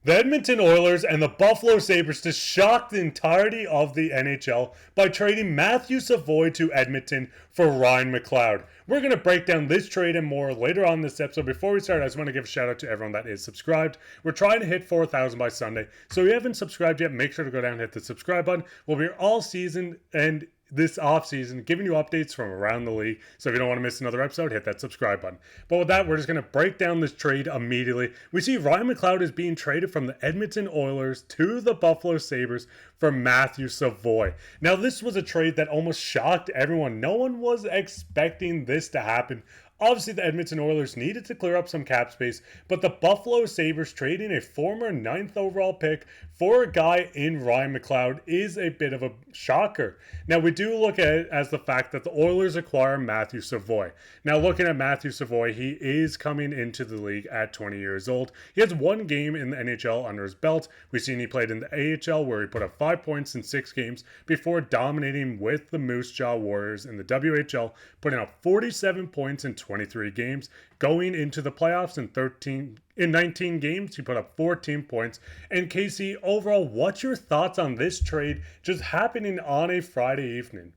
The Edmonton Oilers and the Buffalo Sabres just shocked the entirety of the NHL by trading Matthew Savoie to Edmonton for Ryan McLeod. We're going to break down this trade and more later on in this episode. Before we start, I just want to give a shout out to everyone that is subscribed. We're trying to hit 4,000 by Sunday. So if you haven't subscribed yet, make sure to go down and hit the subscribe button. We'll be here all season and this offseason, giving you updates from around the league. So if you don't want to miss another episode, hit that subscribe button. But with that, we're just going to break down this trade immediately. We see Ryan McLeod is being traded from the Edmonton Oilers to the Buffalo Sabres for Matthew Savoie. Now, this was a trade that almost shocked everyone. No one was expecting this to happen. Obviously, the Edmonton Oilers needed to clear up some cap space, but the Buffalo Sabres trading a former 9th overall pick for a guy in Ryan McLeod is a bit of a shocker. Now, we do look at it as the fact that the Oilers acquire Matthew Savoie. Now, looking at Matthew Savoie, he is coming into the league at 20 years old. He has one game in the NHL under his belt. We've seen he played in the AHL where he put up 5 points in 6 games before dominating with the Moose Jaw Warriors in the WHL, putting up 47 points in 23 games. Going into the playoffs in 19 games, he put up 14 points. And KC, overall, what's your thoughts on this trade just happening on a Friday evening?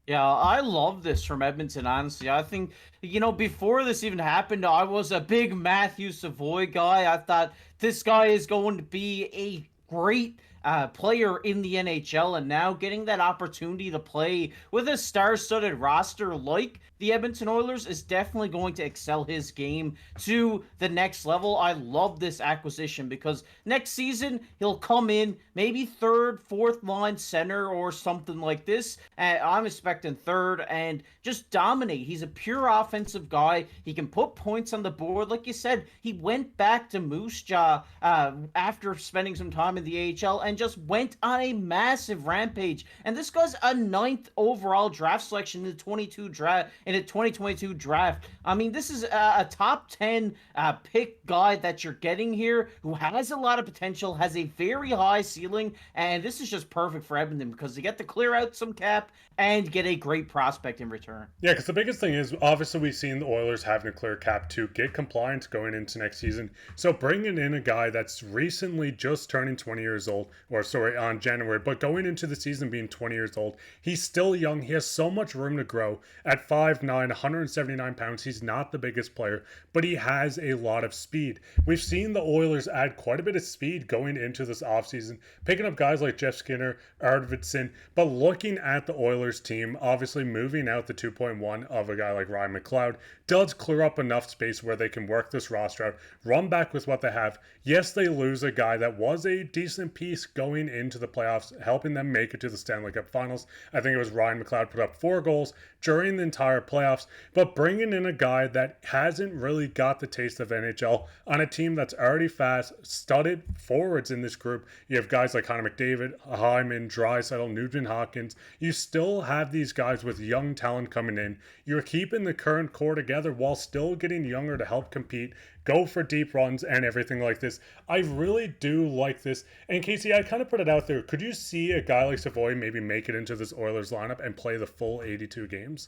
Yeah, I love this from Edmonton, honestly. I think, before this even happened, I was a big Matthew Savoie guy. I thought this guy is going to be a great player in the NHL, and now getting that opportunity to play with a star-studded roster like the Edmonton Oilers is definitely going to excel his game to the next level. I love this acquisition because next season he'll come in maybe third, fourth line center or something like this. I'm expecting third and just dominate. He's a pure offensive guy. He can put points on the board. Like you said, he went back to Moose Jaw after spending some time in the AHL and just went on a massive rampage. And this guy's a 9th overall draft selection in the 2022 draft. I mean, this is a top 10 pick guy that you're getting here who has a lot of potential, has a very high ceiling, and this is just perfect for Edmonton because they get to clear out some cap and get a great prospect in return. Yeah, because the biggest thing is, obviously, we've seen the Oilers having to clear cap to get compliant going into next season. So bringing in a guy that's recently just turning 20 years old, on January, but going into the season being 20 years old, he's still young. He has so much room to grow. At 5'9", 179 pounds, he's not the biggest player, but he has a lot of speed. We've seen the Oilers add quite a bit of speed going into this offseason, picking up guys like Jeff Skinner, Arvidsson, but looking at the Oilers team, obviously moving out the 2.1 of a guy like Ryan McLeod does clear up enough space where they can work this roster out, run back with what they have. Yes, they lose a guy that was a decent piece going into the playoffs, helping them make it to the Stanley Cup Finals. I think it was Ryan McLeod put up 4 goals during the entire playoffs, but bringing in a guy that hasn't really got the taste of NHL on a team that's already fast, studded forwards in this group. You have guys like Connor McDavid, Hyman, Draisaitl, Nugent Hopkins. You still have these guys with young talent coming in. You're keeping the current core together while still getting younger to help compete, go for deep runs and everything like this. I really do like this. And Casey, I kind of put it out there. Could you see a guy like Savoie maybe make it into this Oilers lineup and play the full 82 games?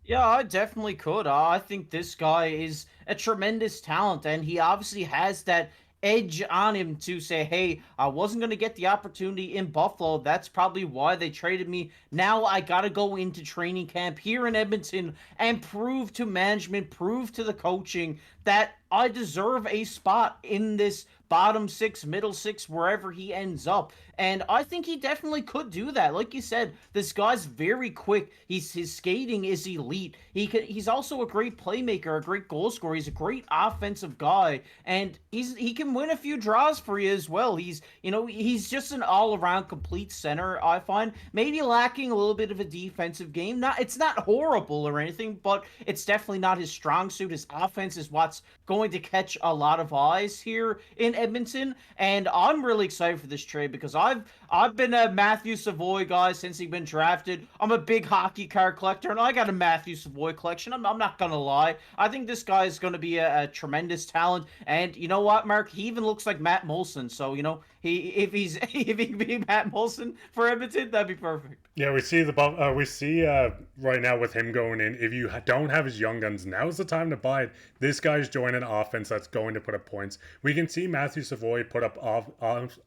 Yeah, I definitely could. I think this guy is a tremendous talent, and he obviously has that edge on him to say, hey, I wasn't going to get the opportunity in Buffalo. That's probably why they traded me. Now I got to go into training camp here in Edmonton and prove to management, prove to the coaching that I deserve a spot in this bottom 6, middle 6, wherever he ends up. And I think he definitely could do that. Like you said, this guy's very quick. His skating is elite. He's also a great playmaker, a great goal scorer. He's a great offensive guy, and he can win a few draws for you as well. He's just an all-around complete center, I find. Maybe lacking a little bit of a defensive game. It's not horrible or anything, but it's definitely not his strong suit. His offense is what's going to catch a lot of eyes here in Edmonton, and I'm really excited for this trade because I've been a Matthew Savoie guy since he's been drafted. I'm a big hockey card collector, and I got a Matthew Savoie collection. I'm not gonna lie. I think this guy is going to be a tremendous talent, and you know what, Mark? He even looks like Matt Moulson, so if he can be Matt Moulson for Edmonton, that'd be perfect. Yeah, we see right now with him going in. If you don't have his young guns, now's the time to buy it. This guy's joining an offense that's going to put up points. We can see Matthew Matthew Savoie put up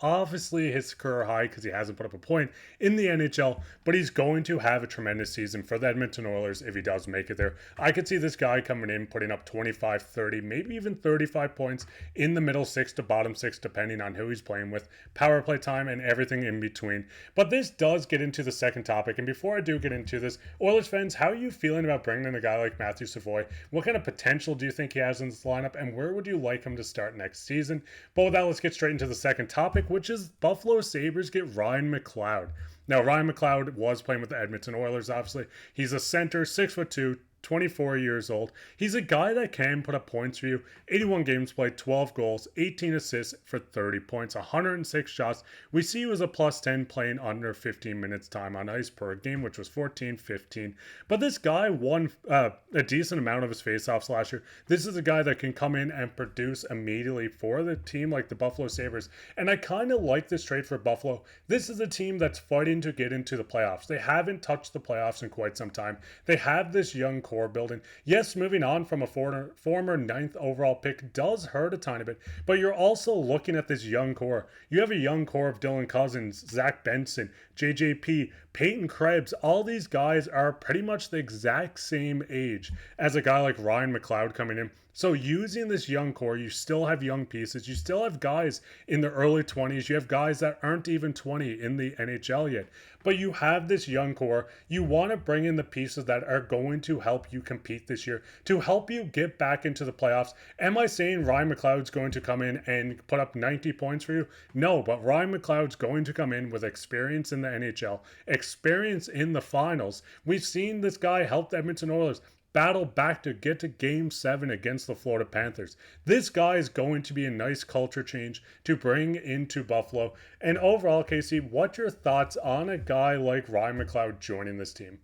obviously his career high because he hasn't put up a point in the NHL, but he's going to have a tremendous season for the Edmonton Oilers if he does make it there. I could see this guy coming in, putting up 25, 30, maybe even 35 points in the middle six to bottom six, depending on who he's playing with, power play time, and everything in between. But this does get into the second topic, and before I do get into this, Oilers fans, how are you feeling about bringing in a guy like Matthew Savoie? What kind of potential do you think he has in this lineup, and where would you like him to start next season? But with that, let's get straight into the second topic, which is Buffalo Sabres get Ryan McLeod. Now, Ryan McLeod was playing with the Edmonton Oilers, obviously. He's a center, 6'2", 24 years old. He's a guy that can put up points for you. 81 games played, 12 goals, 18 assists for 30 points, 106 shots. We see he was a plus 10 playing under 15 minutes time on ice per game, which was 14-15. But this guy won a decent amount of his faceoffs last year. This is a guy that can come in and produce immediately for the team like the Buffalo Sabres. And I kind of like this trade for Buffalo. This is a team that's fighting to get into the playoffs. They haven't touched the playoffs in quite some time. They have this young core building. Yes, moving on from a former ninth overall pick does hurt a tiny bit, but you're also looking at this young core. You have a young core of Dylan Cousins, Zach Benson, JJP, Peyton Krebs. All these guys are pretty much the exact same age as a guy like Ryan McLeod coming in. So using this young core, you still have young pieces. You still have guys in the early 20s. You have guys that aren't even 20 in the NHL yet. But you have this young core. You want to bring in the pieces that are going to help you compete this year, to help you get back into the playoffs. Am I saying Ryan McLeod's going to come in and put up 90 points for you? No, but Ryan McLeod's going to come in with experience in the NHL, experience in the finals. We've seen this guy help the Edmonton Oilers battle back to get to Game 7 against the Florida Panthers. This guy is going to be a nice culture change to bring into Buffalo. And overall, KC, what's your thoughts on a guy like Ryan McLeod joining this team?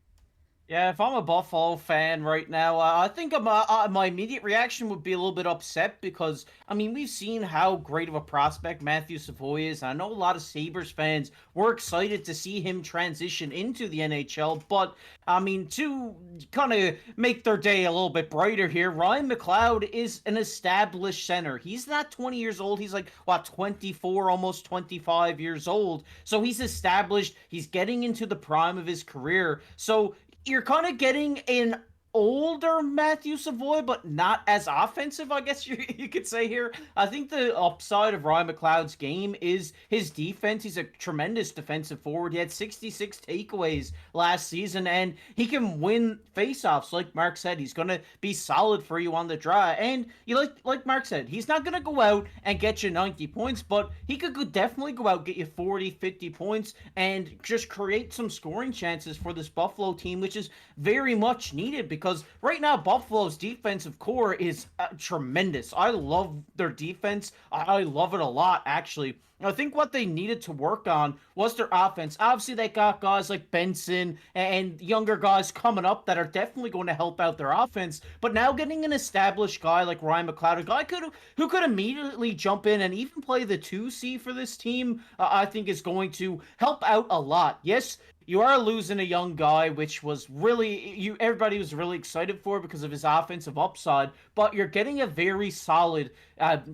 Yeah, if I'm a Buffalo fan right now, I think my immediate reaction would be a little bit upset because, I mean, we've seen how great of a prospect Matthew Savoie is. I know a lot of Sabres fans were excited to see him transition into the NHL, but, I mean, to kind of make their day a little bit brighter here, Ryan McLeod is an established center. He's not 20 years old. He's like, what, 24, almost 25 years old. So he's established. He's getting into the prime of his career. So you're kind of getting an older Matthew Savoie, but not as offensive, I guess you could say here. I think the upside of Ryan McLeod's game is his defense. He's a tremendous defensive forward. He had 66 takeaways last season, and he can win faceoffs. Like Mark said, he's going to be solid for you on the draw. And you like Mark said, he's not going to go out and get you 90 points, but he could definitely go out, get you 40, 50 points, and just create some scoring chances for this Buffalo team, which is very much needed because right now Buffalo's defensive core is tremendous. I love their defense. I love it a lot, actually. I think what they needed to work on was their offense. Obviously, they got guys like Benson and younger guys coming up that are definitely going to help out their offense. But now getting an established guy like Ryan McLeod, a guy who could immediately jump in and even play the 2C for this team, I think is going to help out a lot. Yes, you are losing a young guy, which was really everybody was really excited for because of his offensive upside. But you're getting a very solid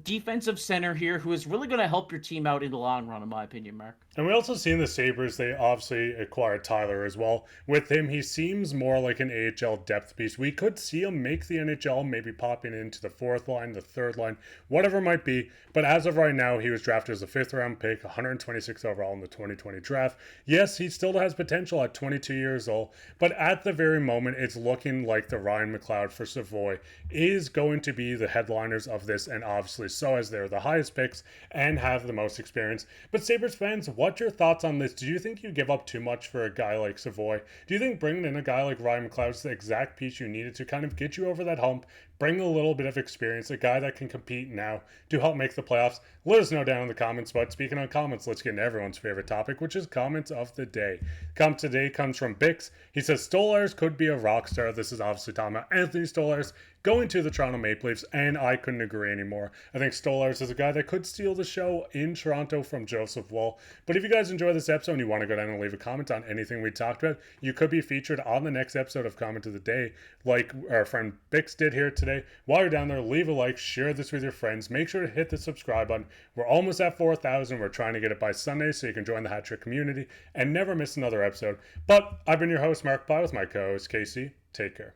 defensive center here who is really going to help your team out in the long run, in my opinion, Mark. And we also see in the Sabres, they obviously acquired Tyler as well. With him, he seems more like an AHL depth piece. We could see him make the NHL, maybe popping into the fourth line, the third line, whatever it might be. But as of right now, he was drafted as a fifth-round pick, 126 overall in the 2020 draft. Yes, he still has potential at 22 years old, but at the very moment, it's looking like the Ryan McLeod for Savoie is going to be the headliners of this, and obviously so, as they're the highest picks and have the most experience. But Sabres fans, what's your thoughts on this? Do you think you give up too much for a guy like Savoie? Do you think bringing in a guy like Ryan McLeod is the exact piece you needed to kind of get you over that hump, bring a little bit of experience, a guy that can compete now to help make the playoffs? Let us know down in the comments. But speaking on comments, let's get into everyone's favorite topic, which is comments of the day. Comment today comes from Bix. He says, Stolarz could be a rock star. This is obviously talking about Anthony Stolarz. going to the Toronto Maple Leafs, and I couldn't agree anymore. I think Stolarz is a guy that could steal the show in Toronto from Joseph Woll. But if you guys enjoy this episode and you want to go down and leave a comment on anything we talked about, you could be featured on the next episode of Comment of the Day, like our friend Bix did here today. While you're down there, leave a like, share this with your friends, make sure to hit the subscribe button. We're almost at 4,000. We're trying to get it by Sunday so you can join the Hat Trick community and never miss another episode. But I've been your host, Mark Pye, with my co-host, KC. Take care.